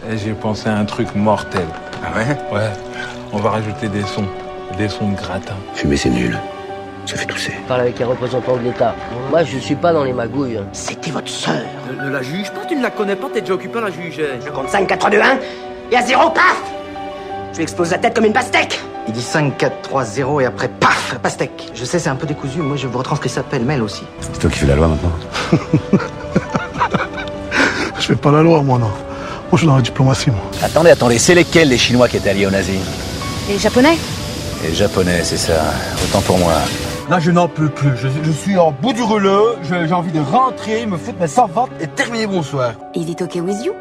Et j'ai pensé à un truc mortel. Ah ouais? Ouais, on va rajouter des sons de gratin. Fumer, c'est nul. Ça fait tousser. Parle avec un représentant de l'État. Moi, je suis pas dans les magouilles. C'était votre sœur. Ne la juge pas, tu ne la connais pas, t'es déjà occupé à la juger. Je compte 5, 4, 3, 2, 1, et à 0, paf! Tu exploses la tête comme une pastèque. Il dit 5, 4, 3, 0 et après, paf, pastèque. Je sais, c'est un peu décousu, moi je vous retranscris ça pêle-mêle aussi. C'est toi qui fais la loi maintenant. Je fais pas la loi, moi, non. Moi, je suis dans la diplomatie, moi. Attendez, c'est lesquels les Chinois qui étaient alliés aux nazis? Les Japonais? Les Japonais, c'est ça. Autant pour moi. Là, je n'en peux plus. Je suis en bout du rouleau. J'ai envie de rentrer, me foutre mes savates et terminer bonsoir. Is it okay with you?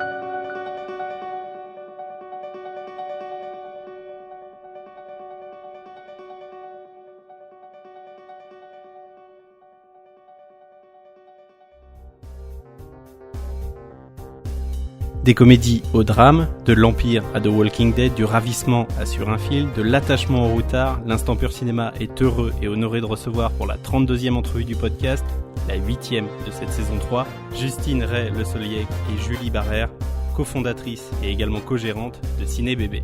Des comédies au drame, de l'Empire à The Walking Dead, du ravissement à Sur un fil, de l'attachement au routard, l'Instant Pur Cinéma est heureux et honoré de recevoir pour la 32e entrevue du podcast, la 8e de cette saison 3, Justine Ray Le Soliec et Julie Barrère, cofondatrices et également co-gérantes de Ciné Bébé.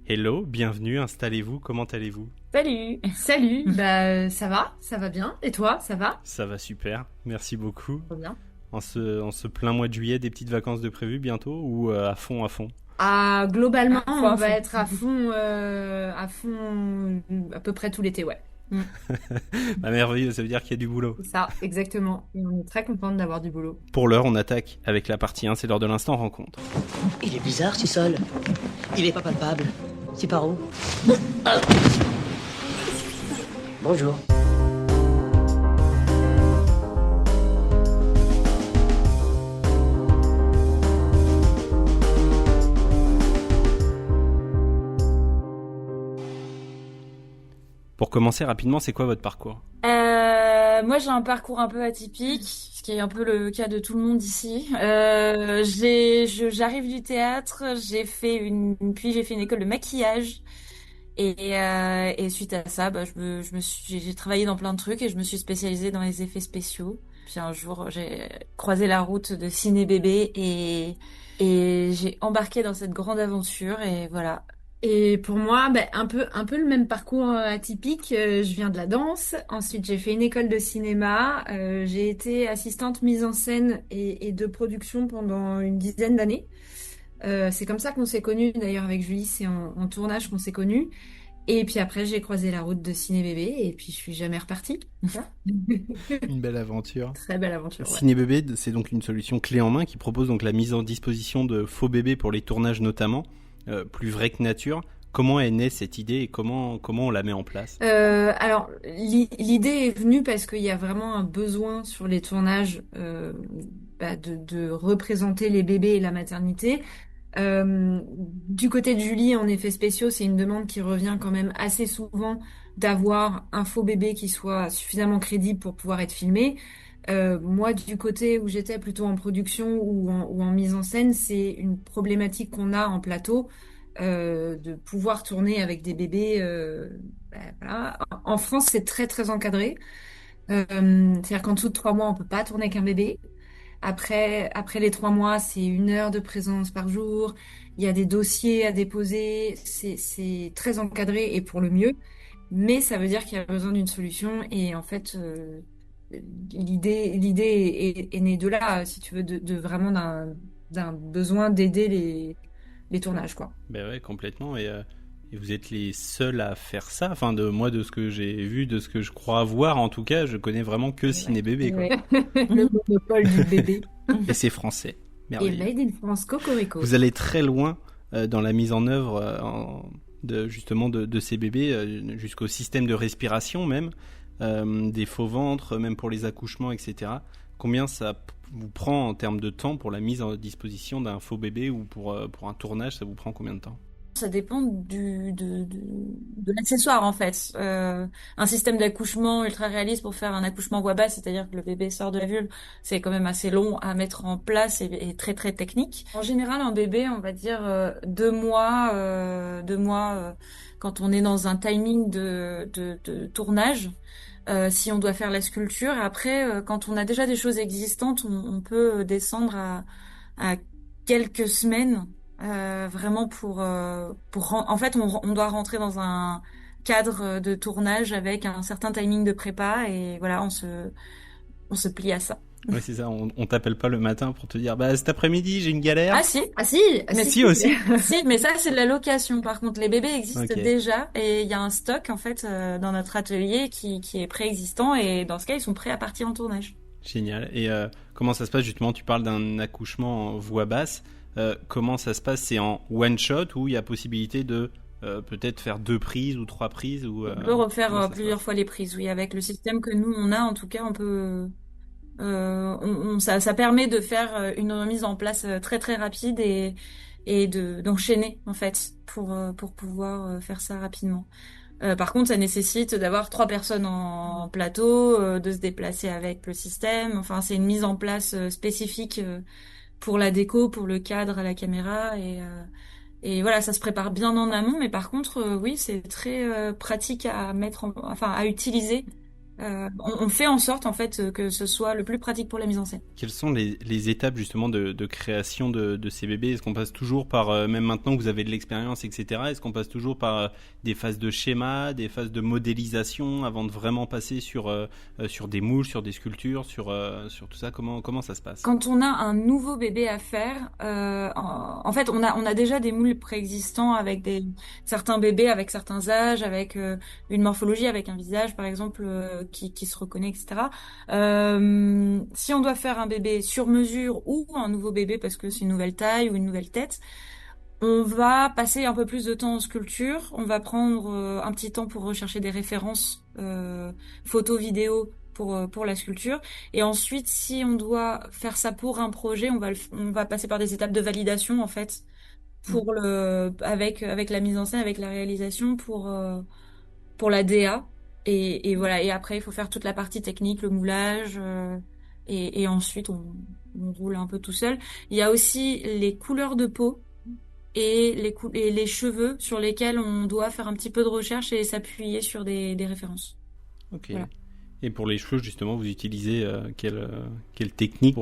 Hello, bienvenue, installez-vous, comment allez-vous? Salut, ça va bien. Et toi, ça va? Ça va super, merci beaucoup. Trop bien. En ce plein mois de juillet, des petites vacances de prévues bientôt ou à fond? Globalement, on va fond. être à fond, à peu près tout l'été, ouais. Bah merveilleux, ça veut dire qu'il y a du boulot. C'est ça, exactement. Et on est très contente d'avoir du boulot. Pour l'heure, on attaque avec la partie 1, c'est l'heure de l'instant rencontre. Il est bizarre, ce sol. Il est pas palpable. C'est par où? Bonjour. Pour commencer rapidement, c'est quoi votre parcours? Moi, j'ai un parcours un peu atypique, ce qui est un peu le cas de tout le monde ici. J'arrive du théâtre, puis j'ai fait une école de maquillage. Et suite à ça, j'ai travaillé dans plein de trucs et je me suis spécialisée dans les effets spéciaux. Puis un jour, j'ai croisé la route de Ciné Bébé et j'ai embarqué dans cette grande aventure et voilà. Et pour moi, un peu le même parcours atypique. Je viens de la danse. Ensuite, j'ai fait une école de cinéma. J'ai été assistante mise en scène et de production pendant une dizaine d'années. C'est comme ça qu'on s'est connus. D'ailleurs, avec Julie, c'est en tournage qu'on s'est connus. Et puis après, j'ai croisé la route de Ciné Bébé et puis je suis jamais repartie. Une belle aventure. Très belle aventure. Ouais. Ciné Bébé, c'est donc une solution clé en main qui propose donc la mise en disposition de faux bébés pour les tournages notamment. Plus vrai que nature. Comment est née cette idée et comment on la met en place? Alors, l'idée est venue parce qu'il y a vraiment un besoin sur les tournages de représenter les bébés et la maternité. Du côté de Julie, en effets spéciaux, c'est une demande qui revient quand même assez souvent d'avoir un faux bébé qui soit suffisamment crédible pour pouvoir être filmé. Moi, du côté où j'étais plutôt en production ou en mise en scène, c'est une problématique qu'on a en plateau de pouvoir tourner avec des bébés. Voilà. En France, c'est très très encadré. C'est-à-dire qu'en dessous de 3 mois, on peut pas tourner avec un bébé. Après les 3 mois, c'est 1 heure de présence par jour. Il y a des dossiers à déposer. C'est très encadré et pour le mieux. Mais ça veut dire qu'il y a besoin d'une solution et en fait. L'idée est née de là, si tu veux, de vraiment d'un besoin d'aider les tournages, quoi. Ben ouais, complètement. Et vous êtes les seuls à faire ça. Enfin, de ce que j'ai vu, de ce que je crois voir, en tout cas, je connais vraiment que Ciné Bébé, quoi. Le monopole du bébé. Et c'est français. Merveilleux. Et Made in France, cocorico. Vous allez très loin dans la mise en œuvre de ces bébés, jusqu'au système de respiration même. Des faux ventres, même pour les accouchements, etc. Combien ça vous prend en termes de temps pour la mise en disposition d'un faux bébé ou pour un tournage, ça vous prend combien de temps? ça dépend de l'accessoire en fait. Un système d'accouchement ultra réaliste pour faire un accouchement voix basse, c'est-à-dire que le bébé sort de la vulve, c'est quand même assez long à mettre en place et très très technique. En général, un bébé, on va dire 2 mois, 2 mois quand on est dans un timing de tournage. Si on doit faire la sculpture, après, quand on a déjà des choses existantes, on peut descendre à quelques semaines, vraiment en fait, on doit rentrer dans un cadre de tournage avec un certain timing de prépa et voilà, on se plie à ça. Ouais, c'est ça, on t'appelle pas le matin pour te dire bah cet après-midi j'ai une galère. Ah si, mais si aussi. Si, mais ça c'est de la location. Par contre, les bébés existent Okay. déjà et il y a un stock en fait dans notre atelier qui est préexistant et dans ce cas ils sont prêts à partir en tournage. Génial. Et comment ça se passe justement? Tu parles d'un accouchement en voix basse. Comment ça se passe? C'est en one shot ou il y a possibilité de peut-être faire 2 prises ou 3 prises ou On peut refaire plusieurs fois les prises. Oui, avec le système que nous on a, en tout cas, on peut. Ça permet de faire une remise en place très très rapide et d'enchaîner en fait pour pouvoir faire ça rapidement. Par contre, ça nécessite d'avoir 3 personnes en plateau, de se déplacer avec le système. Enfin, c'est une mise en place spécifique pour la déco, pour le cadre à la caméra et voilà, ça se prépare bien en amont. Mais par contre, oui, c'est très pratique à à utiliser. On fait en sorte en fait que ce soit le plus pratique pour la mise en scène. Quelles sont les étapes justement de création de ces bébés? Est-ce qu'on passe toujours par, même maintenant que vous avez de l'expérience, etc., est-ce qu'on passe toujours par des phases de schéma, des phases de modélisation avant de vraiment passer sur des moules, sur des sculptures, sur tout ça? Comment ça se passe? Quand on a un nouveau bébé à faire, en fait on a déjà des moules préexistants avec certains bébés avec certains âges, avec une morphologie, avec un visage par exemple qui se reconnaît, etc. Si on doit faire un bébé sur mesure ou un nouveau bébé parce que c'est une nouvelle taille ou une nouvelle tête, on va passer un peu plus de temps en sculpture. On va prendre un petit temps pour rechercher des références photos, vidéos pour la sculpture. Et ensuite, si on doit faire ça pour un projet, on va passer par des étapes de validation en fait avec la mise en scène, avec la réalisation pour la DA. Et voilà. Et après, il faut faire toute la partie technique, le moulage, et ensuite on roule un peu tout seul. Il y a aussi les couleurs de peau et les cheveux sur lesquels on doit faire un petit peu de recherche et s'appuyer sur des références. Ok. Voilà. Et pour les cheveux, justement, vous utilisez quelle technique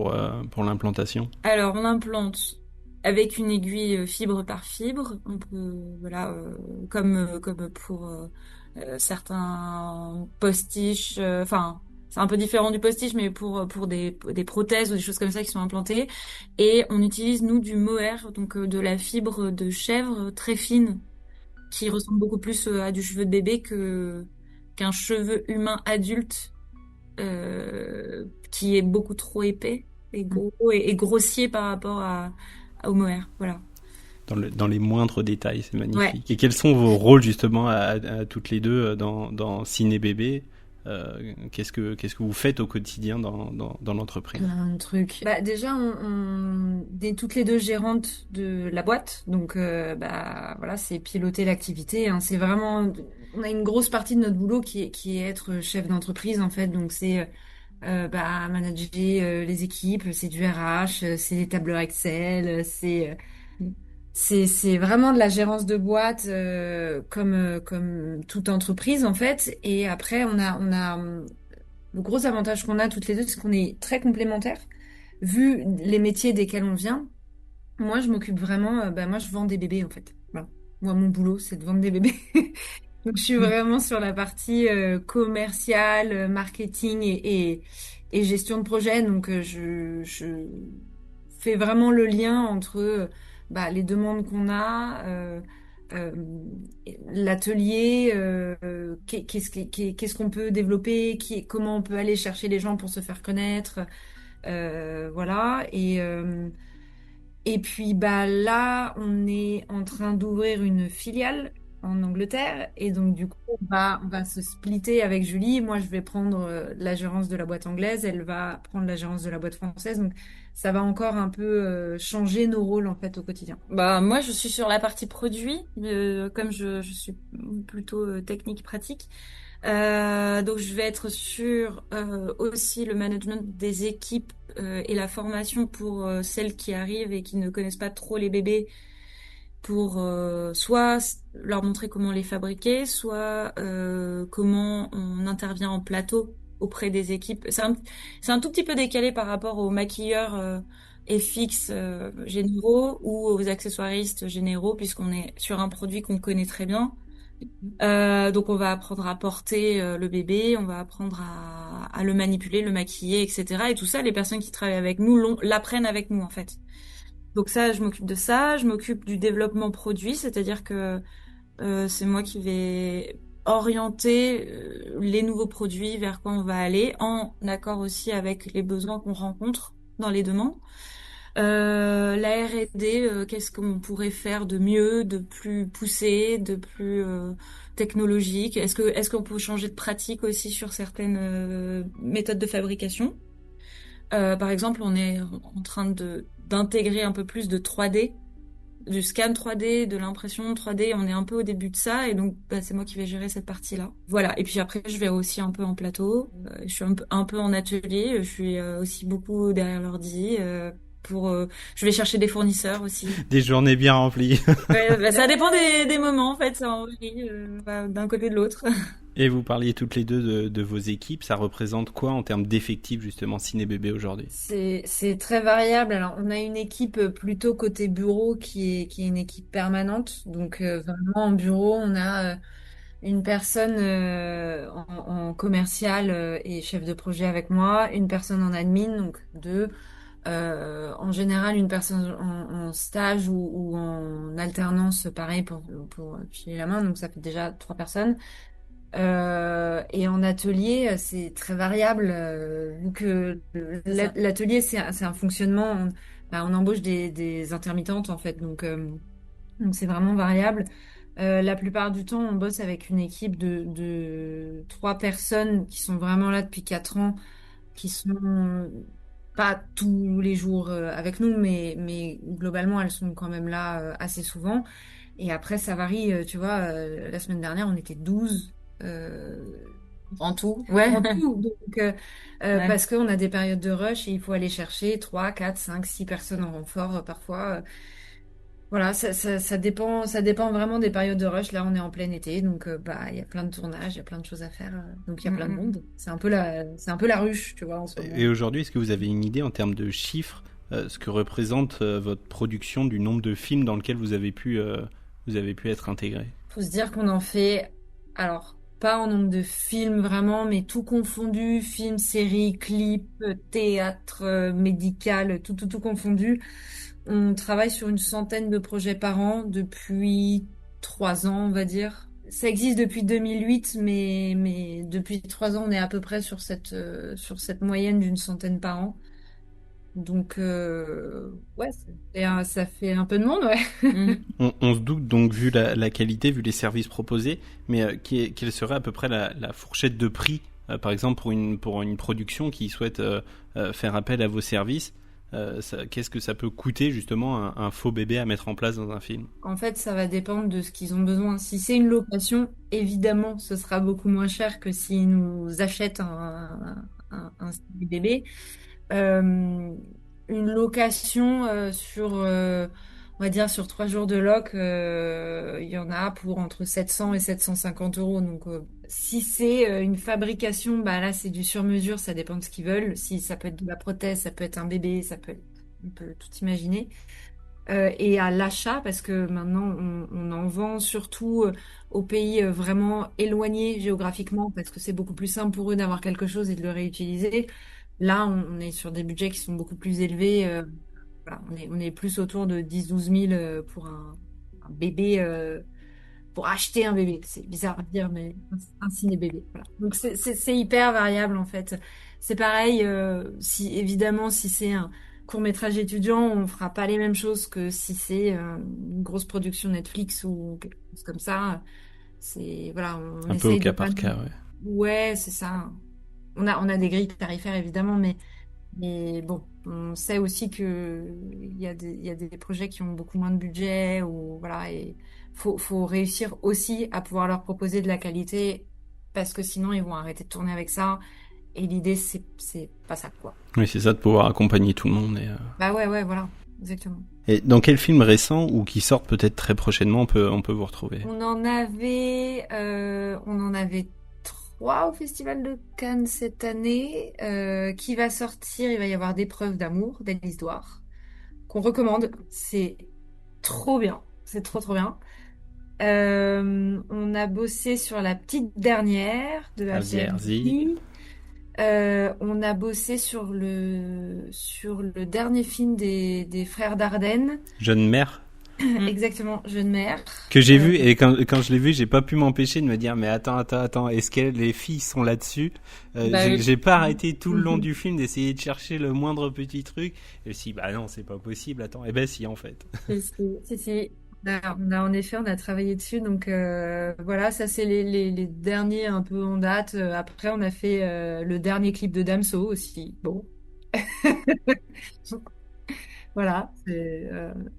pour l'implantation? Alors, on implante avec une aiguille fibre par fibre. On peut, voilà, comme pour certains postiches, enfin, c'est un peu différent du postiche, mais pour des prothèses ou des choses comme ça qui sont implantées. Et on utilise, nous, du mohair, donc de la fibre de chèvre très fine, qui ressemble beaucoup plus à du cheveu de bébé qu'un cheveu humain adulte, qui est beaucoup trop épais et gros et grossier par rapport au mohair. Voilà. Dans les moindres détails, c'est magnifique. Ouais. Et quels sont vos rôles justement à toutes les deux dans Ciné Bébé? Qu'est-ce que vous faites au quotidien dans l'entreprise? Un truc. Bah, déjà, on est toutes les deux gérantes de la boîte, donc voilà, c'est piloter l'activité. Hein. C'est vraiment, on a une grosse partie de notre boulot qui est être chef d'entreprise en fait, donc c'est manager les équipes, c'est du RH, c'est des tableurs Excel, c'est vraiment de la gérance de boîte comme toute entreprise en fait. Et après on a le gros avantage qu'on a toutes les deux, c'est qu'on est très complémentaires vu les métiers desquels on vient. Moi je m'occupe vraiment, moi je vends des bébés en fait. Voilà. Moi mon boulot c'est de vendre des bébés. Donc je suis vraiment sur la partie commerciale, marketing et gestion de projet. Donc je fais vraiment le lien entre les demandes qu'on a, l'atelier, qu'est-ce qu'on peut développer, comment on peut aller chercher les gens pour se faire connaître, voilà. Et puis là, on est en train d'ouvrir une filiale en Angleterre. Et donc, du coup, on va se splitter avec Julie. Moi, je vais prendre la gérance de la boîte anglaise. Elle va prendre la gérance de la boîte française. Donc, ça va encore un peu changer nos rôles, en fait, au quotidien. Bah, moi, je suis sur la partie produit, comme je suis plutôt technique pratique. Donc, je vais être sur aussi le management des équipes et la formation pour celles qui arrivent et qui ne connaissent pas trop les bébés, pour soit leur montrer comment les fabriquer, soit comment on intervient en plateau auprès des équipes. C'est un tout petit peu décalé par rapport aux maquilleurs FX généraux ou aux accessoiristes généraux, puisqu'on est sur un produit qu'on connaît très bien. Donc on va apprendre à porter le bébé, on va apprendre à le manipuler, le maquiller, etc. Et tout ça, les personnes qui travaillent avec nous l'apprennent avec nous en fait. Donc ça, je m'occupe de ça. Je m'occupe du développement produit, c'est-à-dire que c'est moi qui vais orienter les nouveaux produits vers quoi on va aller, en accord aussi avec les besoins qu'on rencontre dans les demandes. La R&D, qu'est-ce qu'on pourrait faire de mieux, de plus poussé, de plus technologique? Est-ce qu'on peut changer de pratique aussi sur certaines méthodes de fabrication? Par exemple, on est en train d'intégrer un peu plus de 3D, du scan 3D, de l'impression 3D. On est un peu au début de ça, et donc c'est moi qui vais gérer cette partie-là. Voilà. Et puis après, je vais aussi un peu en plateau. Je suis un peu en atelier. Je suis aussi beaucoup derrière l'ordi. Je vais chercher des fournisseurs aussi. Des journées bien remplies. Ouais, ça dépend des moments en fait, ça varie d'un côté de l'autre. Et vous parliez toutes les deux de vos équipes, ça représente quoi en termes d'effectifs justement Ciné Bébé aujourd'hui? C'est très variable. Alors, on a une équipe plutôt côté bureau qui est une équipe permanente. Donc, vraiment en bureau, on a une personne en commercial et chef de projet avec moi, une personne en admin, donc deux. En général, une personne en stage ou en alternance, pareil, pour filer la main. Donc, ça fait déjà 3 personnes. Et en atelier, c'est très variable, vu que l'atelier, c'est un fonctionnement. On embauche des intermittentes, en fait. Donc c'est vraiment variable. La plupart du temps, on bosse avec une équipe de 3 personnes qui sont vraiment là depuis 4 ans, qui sont pas tous les jours avec nous, mais globalement, elles sont quand même là assez souvent. Et après, ça varie, tu vois, la semaine dernière, on était 12 en tout. Ouais. En tout. Donc, parce qu'on a des périodes de rush et il faut aller chercher 3, 4, 5, 6 personnes en renfort parfois. Voilà, ça dépend vraiment des périodes de rush. Là, on est en plein été, donc il y a plein de tournages, il y a plein de choses à faire, donc il y a plein de monde. C'est un peu la ruche, tu vois, en ce moment. Et aujourd'hui, est-ce que vous avez une idée en termes de chiffres, ce que représente votre production, du nombre de films dans lesquels vous avez pu être intégré? Faut se dire qu'on en fait, alors pas en nombre de films vraiment, mais tout confondu, films, séries, clips, théâtre, médical, tout confondu. On travaille sur une centaine de projets par an depuis 3 ans, on va dire. Ça existe depuis 2008, mais depuis 3 ans, on est à peu près sur cette moyenne d'une centaine par an. Donc, ouais, ça fait un peu de monde, ouais. On se doute donc, vu la qualité, vu les services proposés, mais quelle serait à peu près la fourchette de prix, par exemple, pour une production qui souhaite faire appel à vos services? Qu'est-ce que ça peut coûter justement un faux bébé à mettre en place dans un film? En fait, ça va dépendre de ce qu'ils ont besoin. Si c'est une location, évidemment, ce sera beaucoup moins cher que s'ils nous achètent un bébé. Une location on va dire sur 3 jours de loc, il y en a pour entre 700 et 750 euros. Donc, si c'est une fabrication, là, c'est du sur-mesure, ça dépend de ce qu'ils veulent. Si ça peut être de la prothèse, ça peut être un bébé, on peut tout imaginer. Et à l'achat, parce que maintenant, on en vend surtout aux pays vraiment éloignés géographiquement, parce que c'est beaucoup plus simple pour eux d'avoir quelque chose et de le réutiliser. Là, on est sur des budgets qui sont beaucoup plus élevés. Voilà, on est plus autour de 10-12 000 pour un bébé, pour acheter un bébé. C'est bizarre à dire, mais un ciné-bébé. Voilà. Donc, c'est hyper variable, en fait. C'est pareil, évidemment, si c'est court-métrage étudiant, on fera pas les mêmes choses que si c'est une grosse production Netflix ou quelque chose comme ça. C'est voilà, on Un peu essaye au cas de pas. par cas, ouais. Ouais, c'est ça. On a des grilles tarifaires évidemment, mais bon, on sait aussi que il y a des projets qui ont beaucoup moins de budget ou voilà, et faut réussir aussi à pouvoir leur proposer de la qualité parce que sinon ils vont arrêter de tourner avec ça. Et l'idée c'est pas ça quoi. Oui, c'est ça, de pouvoir accompagner tout le monde. Bah ouais, voilà, exactement. Et dans quel film récent ou qui sortent peut-être très prochainement on peut vous retrouver? On en avait 3 au Festival de Cannes cette année. Qui va sortir, il va y avoir Des preuves d'amour d'Alice Douard, qu'on recommande. C'est trop bien. C'est trop trop bien. On a bossé sur La petite dernière de Asia Asia. On a bossé sur le dernier film des frères Dardenne. Jeune mère. Exactement, Jeune mère. Que j'ai vu, et quand je l'ai vu, j'ai pas pu m'empêcher de me dire, mais attends, est-ce que les filles sont là-dessus? J'ai pas arrêté tout le long du film d'essayer de chercher le moindre petit truc. Et si, bah non, c'est pas possible, attends. Et ben si, en fait. Si. En effet, on a travaillé dessus, donc voilà, ça c'est les derniers un peu en date. Après, on a fait le dernier clip de Damso aussi. Bon. Voilà, c'est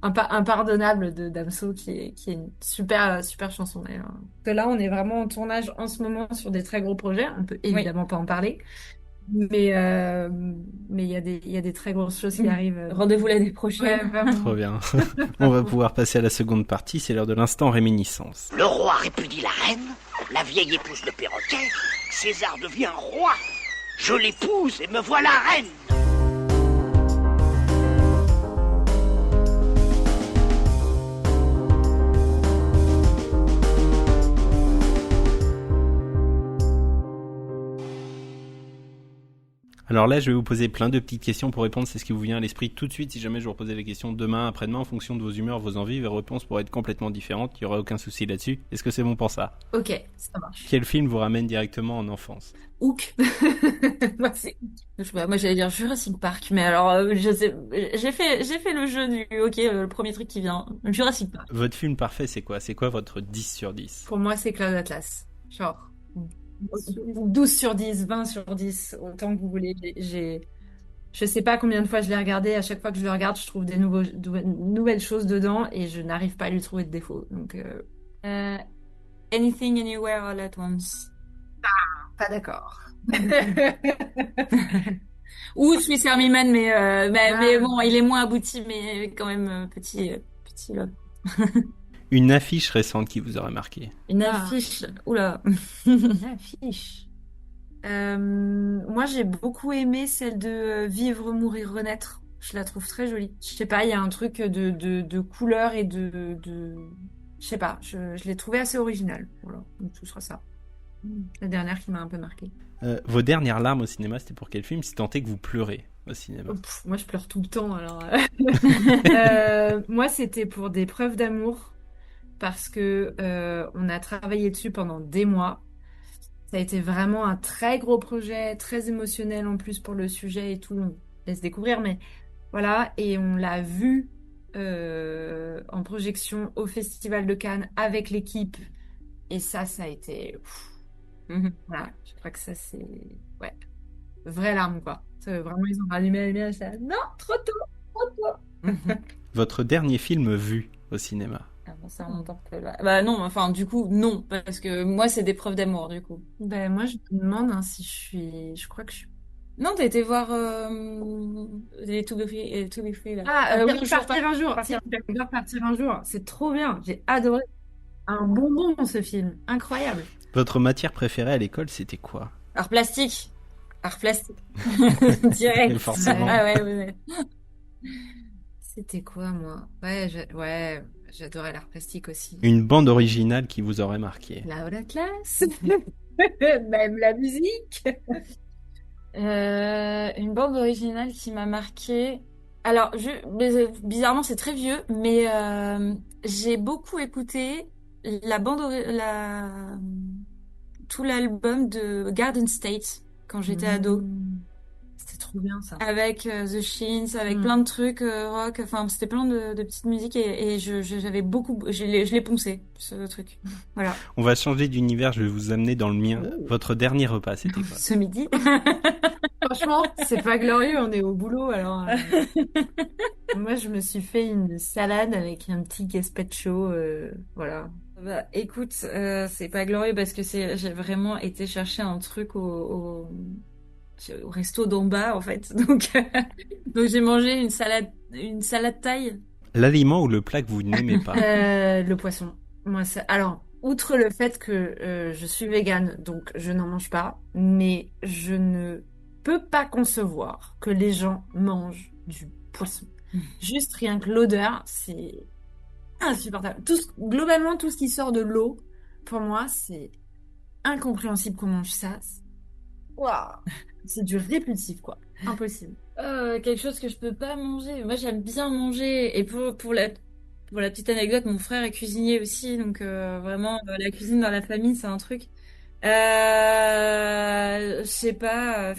Impardonnable de Damso qui est une super chanson d'ailleurs. Que là, on est vraiment en tournage en ce moment sur des très gros projets. On peut évidemment pas en parler, mais il y a des très grosses choses qui arrivent. Rendez-vous l'année prochaine. Ouais, vraiment. Trop bien. On va pouvoir passer à la seconde partie, c'est l'heure de l'instant réminiscence. Le roi répudie la reine, la vieille épouse le perroquet, César devient roi. Je l'épouse et me voilà reine. Alors là, je vais vous poser plein de petites questions pour répondre, c'est ce qui vous vient à l'esprit tout de suite. Si jamais je vous reposais les questions demain, après-demain, en fonction de vos humeurs, vos envies, vos réponses pourraient être complètement différentes, il n'y aura aucun souci là-dessus. Est-ce que c'est bon pour ça? Ok, ça marche. Quel film vous ramène directement en enfance? Hook. Moi, moi, j'allais dire Jurassic Park, mais alors, je sais, j'ai fait le jeu du, le premier truc qui vient, Jurassic Park. Votre film parfait, c'est quoi? C'est quoi votre 10 sur 10? Pour moi, c'est Cloud Atlas. Genre 12 sur 10, 20 sur 10, autant que vous voulez. Je sais pas combien de fois je l'ai regardé. À chaque fois que je le regarde, je trouve des nouvelles choses dedans et je n'arrive pas à lui trouver de défaut. Donc, Anything, Anywhere, All at Once. Pas d'accord. Ou Swiss Army Man, mais bon, il est moins abouti, mais quand même petit love. Une affiche récente qui vous aurait marqué? Une affiche, oula. Une affiche. Moi, j'ai beaucoup aimé celle de Vivre, Mourir, Renaître. Je la trouve très jolie. Je sais pas, il y a un truc de couleur et de... Je sais pas, je l'ai trouvé assez original. Voilà, donc ce sera ça. La dernière qui m'a un peu marquée. Vos dernières larmes au cinéma, c'était pour quel film, si tant est que vous pleurez au cinéma? Moi, je pleure tout le temps, alors... moi, c'était pour Des preuves d'amour, parce que on a travaillé dessus pendant des mois. Ça a été vraiment un très gros projet, très émotionnel en plus pour le sujet et tout. On laisse découvrir, mais voilà. Et on l'a vu en projection au Festival de Cannes avec l'équipe. Et ça a été... Voilà, je crois que ça, c'est... Ouais, vraie larme, quoi. Vraiment, ils ont rallumé la lumière. Non, trop tôt. Votre dernier film vu au cinéma? Ça remonte un peu là. Bah non, enfin du coup non, parce que moi c'est Des preuves d'amour du coup. Ben moi je me demande si je crois que je suis... Non, t'as été voir les To Be Free là. Oui, Partir un jour. Partir un jour, c'est trop bien, j'ai adoré. Un bonbon ce film, incroyable. Votre matière préférée à l'école, c'était quoi? Art plastique. Direct. Forcément. Ah ouais. C'était quoi moi? Ouais, j'adorais l'art plastique aussi. Une bande originale qui vous aurait marqué? Cloud Atlas. Même la musique. Une bande originale qui m'a marqué. Alors, bizarrement, c'est très vieux, mais j'ai beaucoup écouté tout l'album de Garden State quand j'étais ado. C'était trop bien ça. Avec The Shins, avec plein de trucs rock, enfin c'était plein de petites musiques et j'avais beaucoup, je l'ai poncé ce truc. Voilà. On va changer d'univers, je vais vous amener dans le mien. Votre dernier repas, c'était quoi? Ce midi. Franchement, c'est pas glorieux, on est au boulot alors. Moi, je me suis fait une salade avec un petit gazpacho, voilà. Bah, écoute, c'est pas glorieux parce que j'ai vraiment été chercher un truc au resto d'en bas en fait. Donc j'ai mangé une salade thaï. L'aliment ou le plat que vous n'aimez pas? Le poisson. Moi, alors, outre le fait que je suis végane, donc je n'en mange pas, mais je ne peux pas concevoir que les gens mangent du poisson. Juste rien que l'odeur, c'est insupportable. Globalement, tout ce qui sort de l'eau, pour moi, c'est incompréhensible qu'on mange ça. Waouh, c'est du répulsif, quoi. Impossible. Quelque chose que je peux pas manger. Moi, j'aime bien manger. Et pour la petite anecdote, mon frère est cuisinier aussi, donc vraiment, la cuisine dans la famille, c'est un truc. Je sais pas.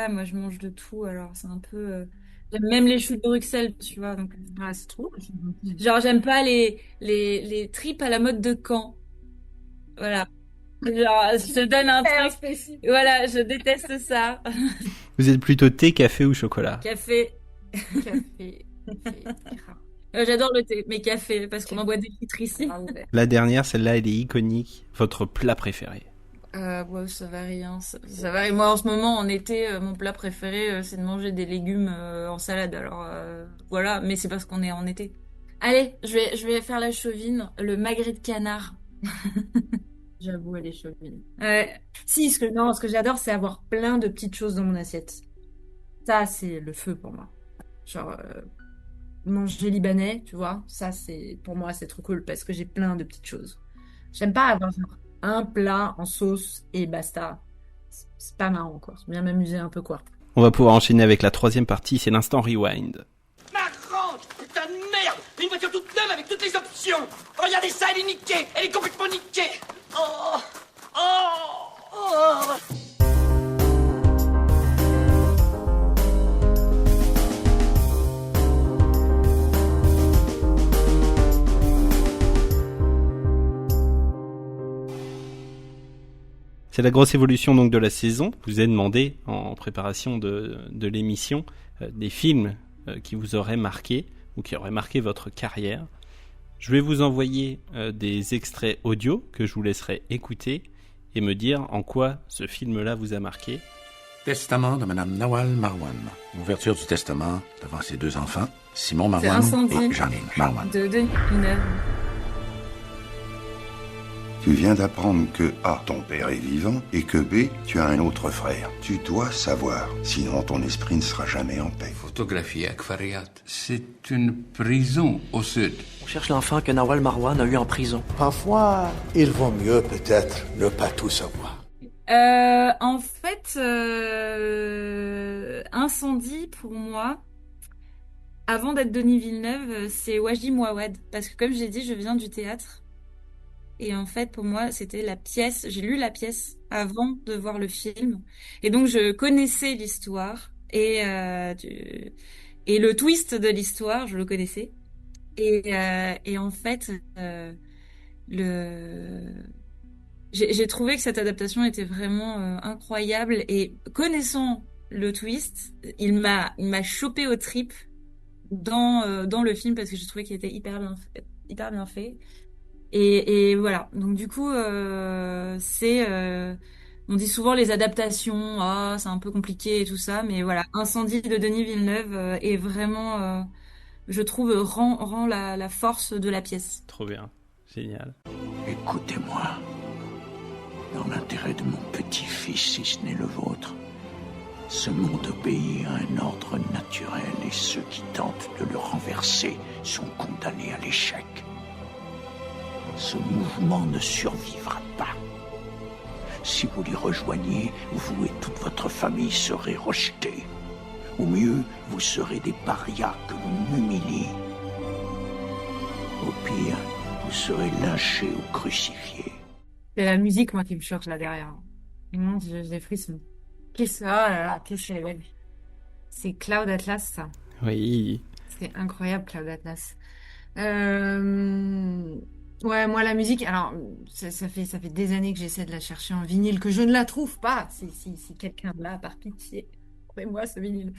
Moi, je mange de tout, alors c'est un peu. J'aime même les choux de Bruxelles, tu vois. Donc, c'est trop. Genre, j'aime pas les tripes à la mode de Caen. Voilà. Genre, je te donne un truc. Voilà, je déteste ça. Vous êtes plutôt thé, café ou chocolat? Café. J'adore le thé, mais café, parce qu'on en boit des litres ici. La dernière, celle-là, elle est iconique. Votre plat préféré? Ouais, ça varie, hein. Ça varie. Moi, en ce moment, en été, mon plat préféré, c'est de manger des légumes en salade. Alors, voilà, mais c'est parce qu'on est en été. Allez, je vais faire la chauvine, le magret de canard. J'avoue, elle est chauvine. Ouais. Si, ce que j'adore, c'est avoir plein de petites choses dans mon assiette. Ça, c'est le feu pour moi. Genre, manger libanais, tu vois, ça, pour moi, c'est trop cool parce que j'ai plein de petites choses. J'aime pas avoir genre un plat en sauce et basta. C'est pas marrant, quoi. J'aime bien m'amuser un peu, quoi. On va pouvoir enchaîner avec la troisième partie, c'est l'instant rewind. Ma grande putain de merde! Une voiture toute neuve avec toutes les options! Regardez ça, elle est niquée! Elle est complètement niquée! Oh! Oh! Oh! C'est la grosse évolution donc de la saison. Je vous ai demandé en préparation de l'émission des films qui vous auraient marqué ou qui auraient marqué votre carrière. Je vais vous envoyer des extraits audio que je vous laisserai écouter et me dire en quoi ce film-là vous a marqué. Testament de Madame Nawal Marwan. Ouverture du testament devant ses deux enfants, Simon Marwan et Janine Marwan. De Denis Villeneuve. Tu viens d'apprendre que A, ton père est vivant, et que B, tu as un autre frère. Tu dois savoir, sinon ton esprit ne sera jamais en paix. Photographie à Kfariat. C'est une prison au sud. On cherche l'enfant que Nawal Marwan a eu en prison. Parfois, il vaut mieux peut-être ne pas tout savoir. En fait, Incendie, pour moi, avant d'être Denis Villeneuve, c'est Wajdi Mouawad. Parce que comme j'ai dit, je viens du théâtre. Et en fait, pour moi, c'était la pièce. J'ai lu la pièce avant de voir le film. Et donc, je connaissais l'histoire. Et le twist de l'histoire, je le connaissais. Et en fait, j'ai trouvé que cette adaptation était vraiment incroyable. Et connaissant le twist, il m'a chopé aux tripes dans le film parce que j'ai trouvé qu'il était hyper bien fait. Et voilà. Donc du coup, on dit souvent les adaptations, c'est un peu compliqué et tout ça, mais voilà, Incendie de Denis Villeneuve est vraiment, je trouve, rend la force de la pièce. Trop bien, génial. Écoutez-moi. Dans l'intérêt de mon petit-fils, si ce n'est le vôtre, ce monde obéit à un ordre naturel et ceux qui tentent de le renverser sont condamnés à l'échec. Ce mouvement ne survivra pas. Si vous l'y rejoignez, vous et toute votre famille serez rejetés. Au mieux, vous serez des parias que l'on humilie. Au pire, vous serez lynchés ou crucifiés. C'est la musique, moi, qui me choque là derrière. Vraiment, j'ai des frissons. Oh là là, qu'est-ce qu'elle est belle. C'est Cloud Atlas, ça. Oui. C'est incroyable, Cloud Atlas. Ouais, moi, la musique, alors, ça fait des années que j'essaie de la chercher en vinyle, que je ne la trouve pas. Si quelqu'un l'a, par pitié, trouvez-moi ce vinyle.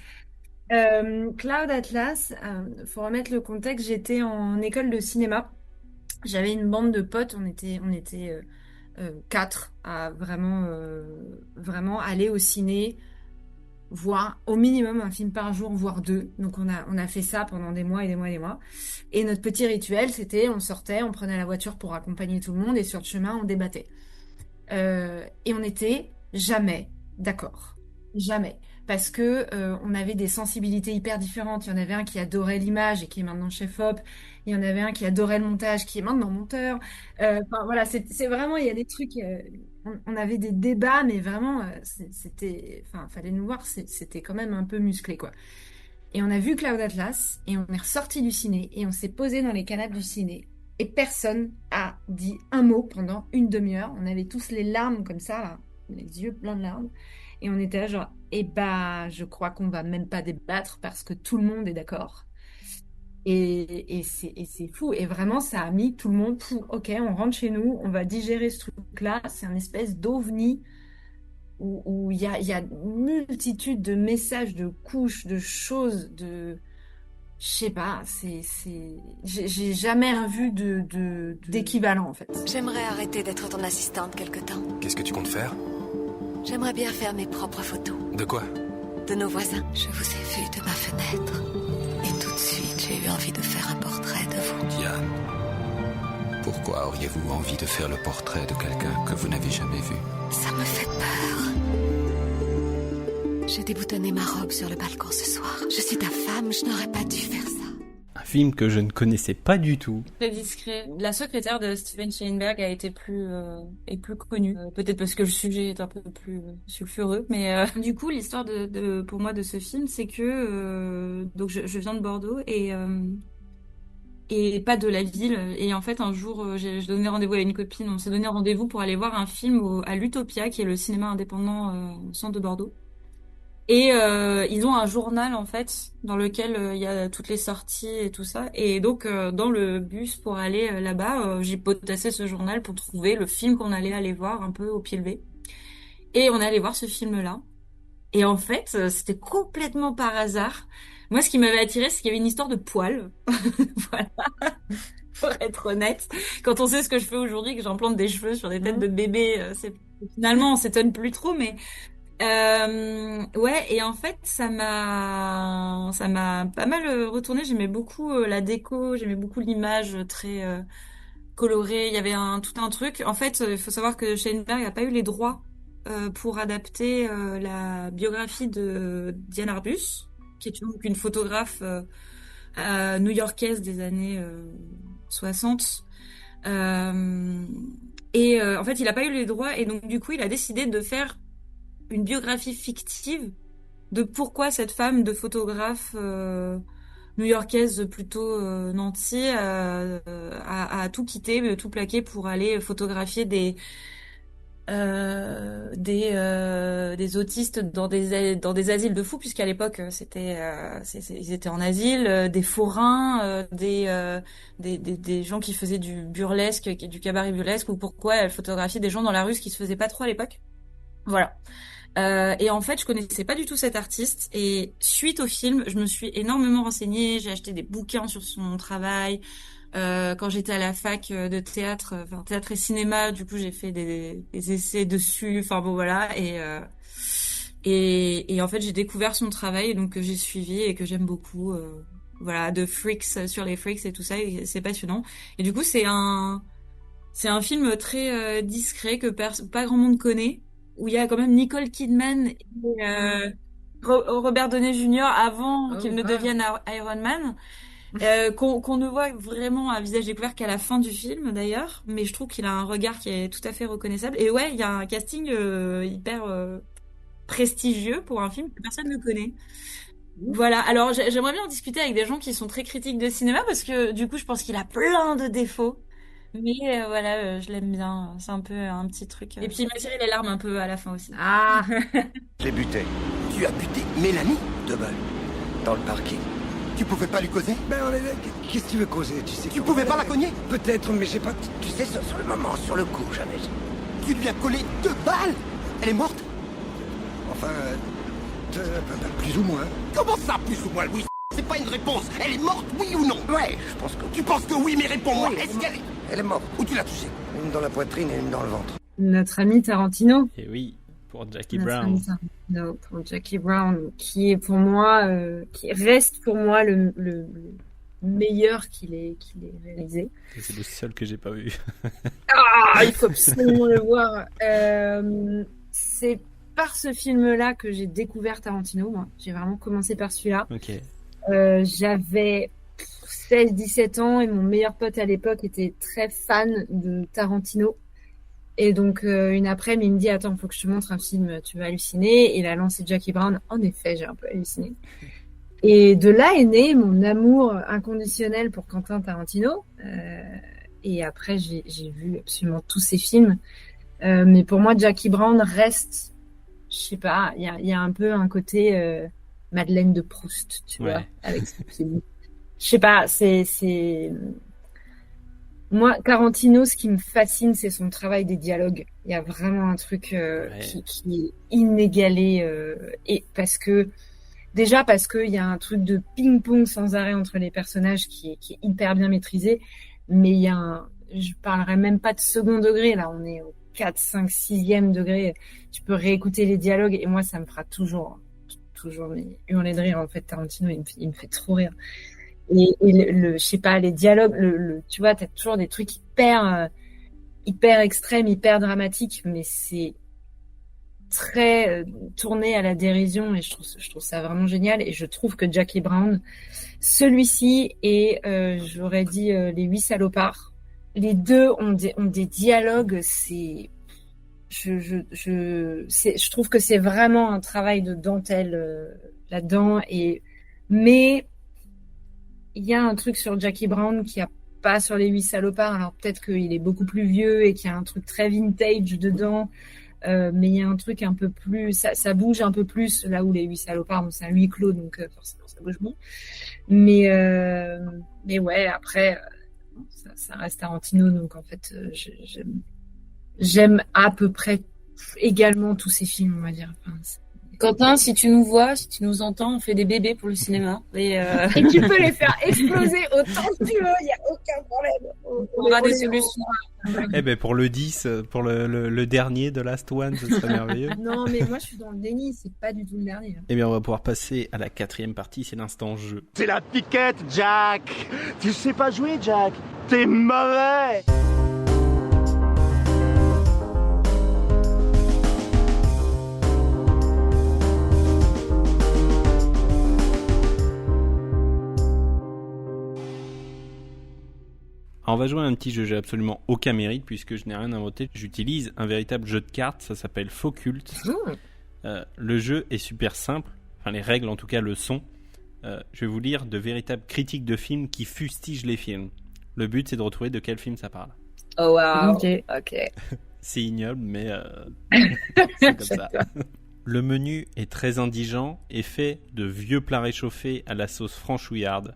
Cloud Atlas, faut remettre le contexte, j'étais en école de cinéma. J'avais une bande de potes, on était 4 à vraiment aller au ciné, voir au minimum un film par jour, voire 2. Donc on a fait ça pendant des mois et des mois et des mois. Et notre petit rituel, c'était on sortait, on prenait la voiture pour accompagner tout le monde et sur le chemin, on débattait. Et on n'était jamais d'accord. Jamais. Parce que on avait des sensibilités hyper différentes. Il y en avait un qui adorait l'image et qui est maintenant chef-op. Il y en avait un qui adorait le montage, qui est maintenant monteur. Enfin voilà, c'est vraiment, il y a des trucs. On avait des débats, mais vraiment, c'était. Enfin, fallait nous voir, c'était quand même un peu musclé, quoi. Et on a vu Cloud Atlas et on est ressorti du ciné et on s'est posé dans les canapes du ciné. Et personne a dit un mot pendant une demi-heure. On avait tous les larmes comme ça, là, les yeux pleins de larmes. Et on était là genre, je crois qu'on va même pas débattre parce que tout le monde est d'accord. Et c'est fou. Et vraiment, ça a mis tout le monde, ok, on rentre chez nous, on va digérer ce truc-là. C'est un espèce d'ovni où il y a une multitude de messages, de couches, de choses, je sais pas, j'ai jamais revu d'équivalent en fait. J'aimerais arrêter d'être ton assistante quelque temps. Qu'est-ce que tu comptes faire? J'aimerais bien faire mes propres photos. De quoi? De nos voisins. Je vous ai vu de ma fenêtre. Et tout de suite, j'ai eu envie de faire un portrait de vous. Diane, pourquoi auriez-vous envie de faire le portrait de quelqu'un que vous n'avez jamais vu? Ça me fait peur. J'ai déboutonné ma robe sur le balcon ce soir. Je suis ta femme, je n'aurais pas dû faire ça. Un film que je ne connaissais pas du tout. Très discret. La secrétaire de Steven Spielberg a été plus connue. Peut-être parce que le sujet est un peu plus sulfureux. Mais du coup, l'histoire pour moi de ce film, c'est que donc je viens de Bordeaux et pas de la ville. Et en fait, un jour, j'ai donné rendez-vous à une copine. On s'est donné rendez-vous pour aller voir un film à l'Utopia, qui est le cinéma indépendant au centre de Bordeaux. Et ils ont un journal en fait dans lequel il y a toutes les sorties et tout ça. Et donc dans le bus pour aller là-bas, j'ai potassé ce journal pour trouver le film qu'on allait aller voir un peu au pied levé. Et on allait voir ce film-là. Et en fait, c'était complètement par hasard. Moi, ce qui m'avait attiré, c'est qu'il y avait une histoire de poils. Voilà. Pour être honnête, quand on sait ce que je fais aujourd'hui, que j'implante des cheveux sur des têtes de bébés, finalement on s'étonne plus trop, mais ouais, et en fait, ça m'a pas mal retourné. J'aimais beaucoup la déco, j'aimais beaucoup l'image très colorée. Il y avait tout un truc. En fait, il faut savoir que Spielberg n'a pas eu les droits pour adapter la biographie de Diane Arbus, qui est donc une photographe new-yorkaise des années 60. Et en fait, il n'a pas eu les droits et donc du coup, il a décidé de faire une biographie fictive de pourquoi cette femme de photographe new-yorkaise plutôt nantie a tout quitté, tout plaqué pour aller photographier des autistes dans des asiles de fous, puisqu'à l'époque ils étaient en asile, des forains, des gens qui faisaient du burlesque, du cabaret burlesque, ou pourquoi elle photographiait des gens dans la rue, ce qui se faisait pas trop à l'époque. Voilà. Et en fait, je connaissais pas du tout cet artiste. Et suite au film, je me suis énormément renseignée. J'ai acheté des bouquins sur son travail. Quand j'étais à la fac de théâtre, enfin théâtre et cinéma, du coup, j'ai fait des essais dessus. Enfin bon, voilà. Et en fait, j'ai découvert son travail, donc que j'ai suivi et que j'aime beaucoup. Voilà, de Freaks sur les Freaks et tout ça. Et c'est passionnant. Et du coup, c'est un film très discret que pas grand monde connaît, où il y a quand même Nicole Kidman et Robert Downey Jr. avant qu'il ne devienne Iron Man, qu'on ne voit vraiment à visage découvert qu'à la fin du film d'ailleurs, mais je trouve qu'il a un regard qui est tout à fait reconnaissable. Et ouais, il y a un casting hyper prestigieux pour un film que personne ne connaît. Voilà, alors j'aimerais bien en discuter avec des gens qui sont très critiques de cinéma, parce que du coup je pense qu'il a plein de défauts. Mais voilà, je l'aime bien. C'est un peu un petit truc. Et puis il m'a tiré les larmes un peu à la fin aussi. Ah. J'ai buté. Tu as buté Mélanie? 2 balles. Dans le parking. Tu pouvais pas lui causer? Qu'est-ce que tu veux causer, tu sais? Tu pouvais pas la cogner? Peut-être, mais j'ai pas... Tu sais, sur le moment, sur le coup, jamais. Tu lui as collé 2 balles? Elle est morte? Enfin, plus ou moins. Comment ça, plus ou moins, Louis? C'est pas une réponse. Elle est morte, oui ou non? Ouais, je pense que... Tu penses que oui, mais réponds-moi. Oui, est-ce qu'elle est... Elle est morte. Où tu l'as touchée? Une dans la poitrine et une dans le ventre. Notre ami Tarantino. Et oui, pour Jackie Notre Brown. ami Tarantino, pour Jackie Brown, qui est pour moi, qui reste pour moi le meilleur qu'il ait réalisé. C'est le seul que j'ai pas vu. Il faut absolument le voir. C'est par ce film-là que j'ai découvert Tarantino. Moi. J'ai vraiment commencé par celui-là. Ok. J'avais 16-17 ans et mon meilleur pote à l'époque était très fan de Tarantino. Et donc, une après-midi, il me dit « Attends, il faut que je te montre un film, tu vas halluciner. » Il a lancé Jackie Brown. En effet, j'ai un peu halluciné. Et de là est né mon amour inconditionnel pour Quentin Tarantino. Et après, j'ai vu absolument tous ses films. Mais pour moi, Jackie Brown reste, je sais pas, il y a un peu un côté Madeleine de Proust, tu vois, avec ce film. Je sais pas, c'est... Moi, Tarantino, ce qui me fascine, c'est son travail des dialogues. Il y a vraiment un truc qui est inégalé. Et parce que il y a un truc de ping-pong sans arrêt entre les personnages qui est hyper bien maîtrisé. Mais il y a je parlerai même pas de second degré, là. On est au 4, 5, 6e degré. Tu peux réécouter les dialogues et moi, ça me fera toujours hurler de rire. En fait, Tarantino, il me fait trop rire. Et je sais pas, les dialogues, tu vois, t'as toujours des trucs hyper extrêmes, hyper dramatiques, mais c'est très tourné à la dérision et je trouve ça vraiment génial. Et je trouve que Jackie Brown, celui-ci et j'aurais dit Les 8 salopards, les deux ont des dialogues. Je trouve que c'est vraiment un travail de dentelle là-dedans. Mais il y a un truc sur Jackie Brown qui a pas sur Les 8 salopards. Alors peut-être qu'il est beaucoup plus vieux et qu'il y a un truc très vintage dedans. Mais il y a un truc un peu plus, ça bouge un peu plus là où Les 8 salopards, c'est un huis clos, donc forcément ça bouge moins. Mais ouais, après ça reste Tarantino, donc en fait j'aime à peu près également tous ses films, on va dire. Enfin, Quentin, si tu nous vois, si tu nous entends, on fait des bébés pour le cinéma. Et tu peux les faire exploser autant que tu veux, il n'y a aucun problème. On aura des solutions. Eh ben pour le 10, pour le dernier de Last One, ce serait merveilleux. Non, mais moi je suis dans le déni, c'est pas du tout le dernier. Eh bien on va pouvoir passer à la 4e partie, c'est l'instant jeu. C'est la piquette, Jack. Tu sais pas jouer, Jack. T'es mauvais. Alors on va jouer à un petit jeu, j'ai absolument aucun mérite puisque je n'ai rien inventé. J'utilise un véritable jeu de cartes, ça s'appelle Focult. Le jeu est super simple, enfin les règles en tout cas le sont. Je vais vous lire de véritables critiques de films qui fustigent les films. Le but c'est de retrouver de quel film ça parle. Oh wow, ok. C'est ignoble mais c'est comme ça. Le menu est très indigent et fait de vieux plats réchauffés à la sauce franchouillarde.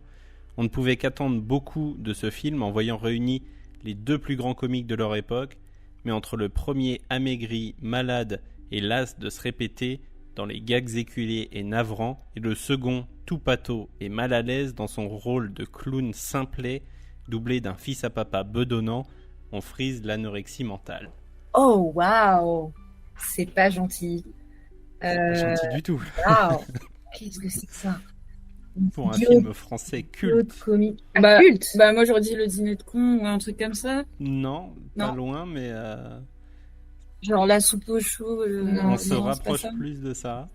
On ne pouvait qu'attendre beaucoup de ce film en voyant réunis les deux plus grands comiques de leur époque, mais entre le premier amaigri, malade et las de se répéter dans les gags éculés et navrants, et le second tout pâteau et mal à l'aise dans son rôle de clown simplet, doublé d'un fils à papa bedonnant, on frise l'anorexie mentale. Oh waouh, c'est pas gentil. Pas gentil du tout. Waouh, qu'est-ce que c'est que ça? Pour un film français culte. Comique. Culte. Bah moi j'aurais dit Le Dîner de con ou un truc comme ça. Non, pas loin, mais genre La soupe au chou. On se rapproche plus de ça.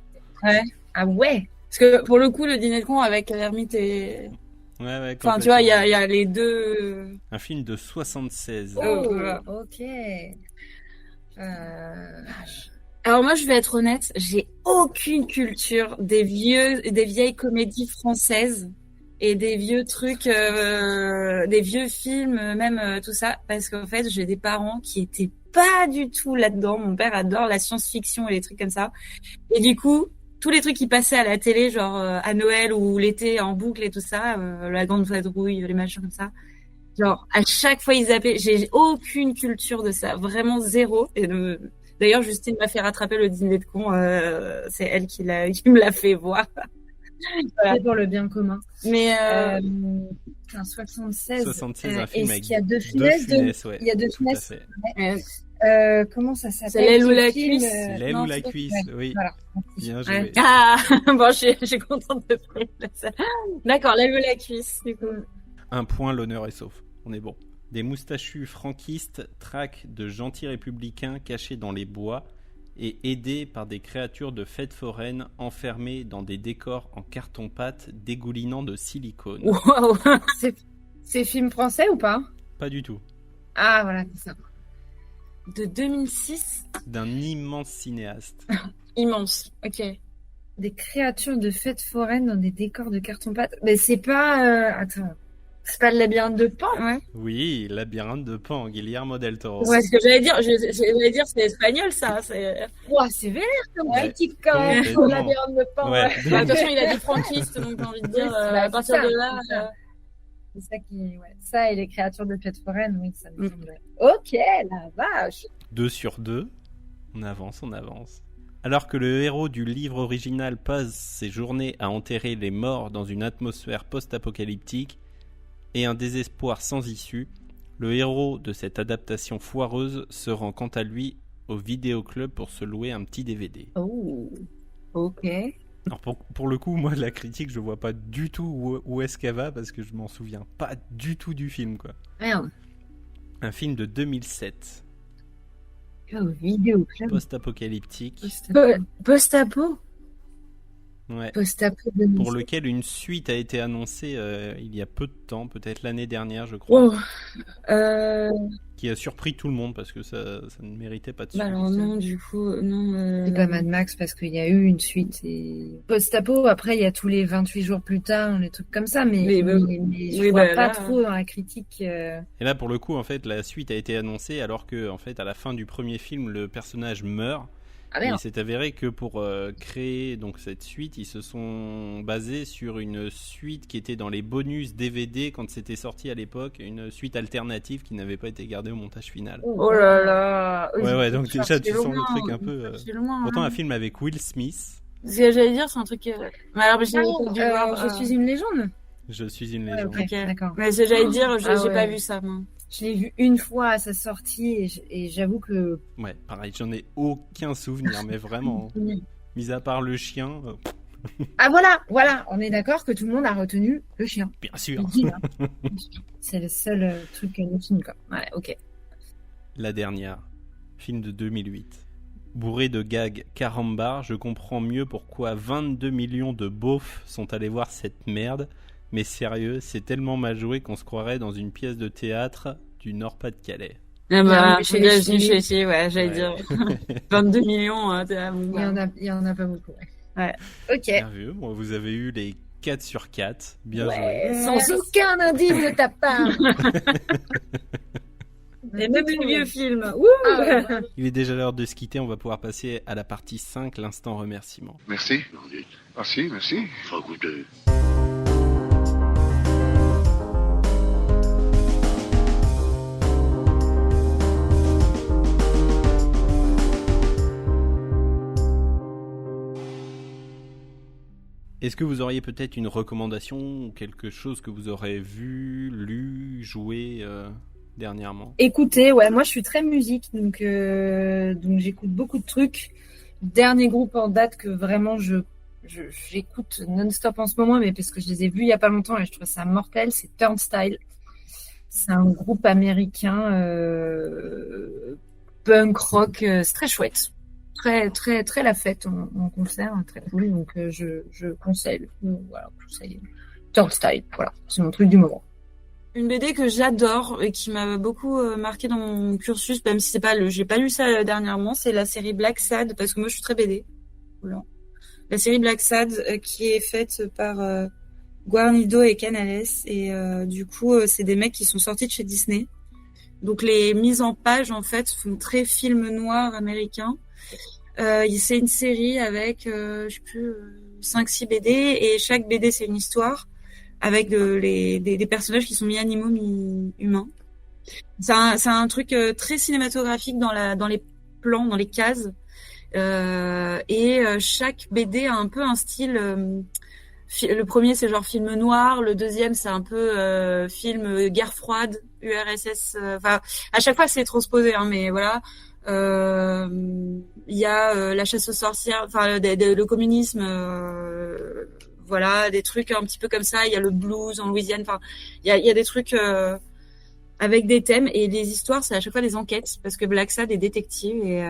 Ouais. Ah ouais. Parce que pour le coup, Le Dîner de con avec l'ermite et... Ouais, enfin, tu vois, il y a les deux... Un film de 76. Oh, ok. Alors moi, je vais être honnête, j'ai aucune culture des vieilles comédies françaises. et des vieux trucs, des vieux films, même tout ça, parce qu'en fait, j'ai des parents qui étaient pas du tout là-dedans. Mon père adore la science-fiction et les trucs comme ça. Et du coup, tous les trucs qui passaient à la télé, genre à Noël ou l'été en boucle et tout ça, la grande vadrouille, les machins comme ça. Genre, à chaque fois, ils zappaient. J'ai aucune culture de ça, vraiment zéro. Et d'ailleurs, Justine m'a fait rattraper le dîner de con. C'est elle qui me l'a fait voir. Voilà. C'est pour le bien commun. Mais 76. 76, un film avec il y a deux Funès. Ouais, il y a deux Funès. Comment ça s'appelle? C'est l'aile ou la cuisse. L'aile ou la cuisse, oui. Voilà. Bien joué. Ouais. Ah, bon, je suis contente de trouver ça. D'accord, l'aile ou la cuisse, du coup. Un point, l'honneur est sauf. On est bon. Des moustachus franquistes traquent de gentils républicains cachés dans les bois et aidés par des créatures de fêtes foraines enfermées dans des décors en carton-pâte dégoulinant de silicone. Waouh. C'est film français ou pas? Pas du tout. Ah, voilà, c'est ça. De 2006. D'un immense cinéaste. Immense, ok. Des créatures de fêtes foraines dans des décors de carton-pâte. Mais c'est pas... Attends. C'est pas le labyrinthe de Pan? Ouais. Oui, labyrinthe de Pan, Guillermo del Toro. Ouais, ce que j'allais dire, c'est espagnol, ça. Ouah, c'est vénère comme critique quand même, au labyrinthe de Pan. Ouais. De toute façon, il a dit franquiste, donc j'ai envie de dire, à partir de là... C'est ça qui... Ouais. Ça et les créatures de fêtes foraines, oui, ça me semble... Ok, la vache. 2 sur 2. On avance. Alors que le héros du livre original passe ses journées à enterrer les morts dans une atmosphère post-apocalyptique et un désespoir sans issue, le héros de cette adaptation foireuse se rend quant à lui au vidéoclub pour se louer un petit DVD. Oh, ok. Alors pour le coup, moi, la critique, je vois pas du tout où est-ce qu'elle va parce que je m'en souviens pas du tout du film, quoi. Merde. Un film de 2007. Oh, vidéoclub. Post-apocalyptique. Post-apo. Ouais. Post-apo pour lequel une suite a été annoncée il y a peu de temps, peut-être l'année dernière, je crois. Qui a surpris tout le monde parce que ça ne méritait pas de suite. Bah alors non, du coup, non. C'est pas Mad Max parce qu'il y a eu une suite. Et... Post-apo, après, il y a tous les 28 jours plus tard, les trucs comme ça, mais je vois pas trop dans la critique. Et là, pour le coup, en fait, la suite a été annoncée alors que, en fait, à la fin du premier film, le personnage meurt. Ah, il s'est avéré que pour créer donc cette suite, ils se sont basés sur une suite qui était dans les bonus DVD quand c'était sorti à l'époque, une suite alternative qui n'avait pas été gardée au montage final. Oh là là. Ouais, donc déjà tu sens le truc un peu. Pourtant, hein. un film avec Will Smith. Ce que j'allais dire, c'est un truc. Mais alors, j'ai dû voir. Je suis une légende. Je suis une légende. Ok, d'accord. Mais ce que j'allais dire, j'ai pas vu ça, moi. Je l'ai vu une fois à sa sortie et j'avoue que... Ouais, pareil, j'en ai aucun souvenir, mais vraiment. Mis à part le chien... Ah voilà, on est d'accord que tout le monde a retenu le chien. Bien sûr. C'est le seul truc du film, quoi. Ouais, ok. La dernière, film de 2008. Bourré de gags carambars, je comprends mieux pourquoi 22 millions de beaufs sont allés voir cette merde. Mais sérieux, c'est tellement mal joué qu'on se croirait dans une pièce de théâtre du Nord-Pas-de-Calais. Ah bah, j'allais dire. 22 millions, il y en a pas beaucoup, ouais. Ok. Bien vu, bon, vous avez eu les 4 sur 4. Bien joué. Sans aucun indice de ta part. Et même les vieux films. Il est déjà l'heure de se quitter, on va pouvoir passer à la partie 5, l'instant remerciement. Merci. Merci. Faut goûter. Est-ce que vous auriez peut-être une recommandation ou quelque chose que vous aurez vu, lu, joué dernièrement? Écoutez, ouais, moi je suis très musique, donc j'écoute beaucoup de trucs. Dernier groupe en date que vraiment j'écoute non-stop en ce moment, mais parce que je les ai vus il y a pas longtemps et je trouve ça mortel, c'est Turnstile. C'est un groupe américain punk rock, c'est très chouette. Très, très, très la fête en concert, très cool, donc je conseille. Voilà, je conseille Turnstile, voilà, c'est mon truc du moment. Une BD que j'adore et qui m'a beaucoup marqué dans mon cursus, même si j'ai pas lu ça dernièrement, c'est la série Black Sad, parce que moi je suis très BD. Voilà. La série Black Sad qui est faite par Guarnido et Canales. Et du coup, c'est des mecs qui sont sortis de chez Disney. Donc les mises en page, en fait, font très film noir américain. C'est une série avec, 5-6 BD, et chaque BD, c'est une histoire, avec des personnages qui sont mi-animaux, mi-humains. C'est un truc très cinématographique dans les plans, dans les cases. Chaque BD a un peu un style... le premier, c'est genre film noir. Le deuxième, c'est un peu film guerre froide, URSS. Enfin, à chaque fois, c'est transposé, hein, mais voilà. Il y a la chasse aux sorcières, enfin le communisme, voilà, des trucs un petit peu comme ça. Il y a le blues en Louisiane. Enfin, il y a des trucs avec des thèmes, et les histoires, c'est à chaque fois des enquêtes, parce que Black Sad est détective, et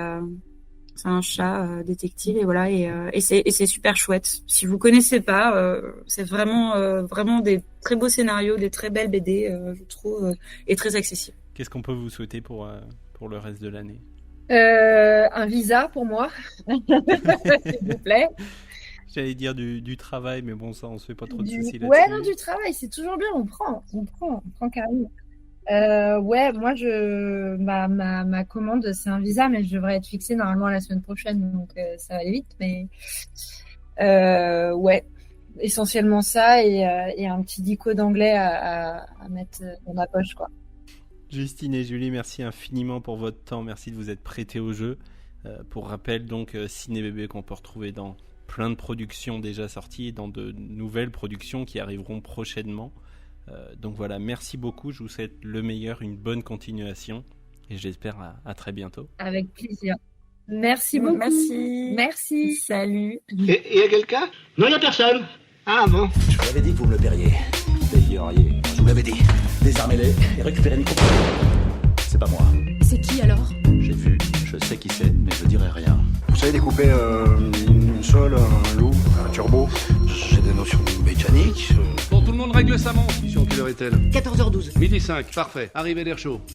c'est un chat détective, et voilà, et c'est super chouette. Si vous connaissez pas, c'est vraiment des très beaux scénarios, des très belles BD, je trouve, et très accessibles. Qu'est-ce qu'on peut vous souhaiter pour le reste de l'année? Un visa pour moi, s'il vous plaît. J'allais dire du travail, mais bon, ça, on se fait pas trop de soucis là-dessus. Ouais, non, du travail, c'est toujours bien, on prend carrément. Ouais, moi, ma commande, c'est un visa, mais je devrais être fixée normalement la semaine prochaine, donc ça va aller vite, mais ouais, essentiellement ça, et un petit dico d'anglais à mettre dans ma poche, quoi. Justine et Julie, merci infiniment pour votre temps, merci de vous être prêtés au jeu. Pour rappel, donc, Ciné Bébé qu'on peut retrouver dans plein de productions déjà sorties et dans de nouvelles productions qui arriveront prochainement. Donc voilà, merci beaucoup, je vous souhaite le meilleur, une bonne continuation, et j'espère à très bientôt. Avec plaisir. Merci beaucoup. Merci. Salut. Et y a quelqu'un? Non, y a personne. Ah bon. Je vous avais dit que vous me le paieriez. Payeriez. Je vous l'avais dit. Désarmez-les et récupérez Nico. C'est pas moi. C'est qui alors? J'ai vu, je sais qui c'est, mais je dirai rien. Vous savez découper une sole, un loup, un turbo? J'ai des notions mécaniques. Bon, tout le monde règle sa montre. Mission, quelle heure est-elle? 14h12. Midi 5, parfait. Arrivée d'air chaud.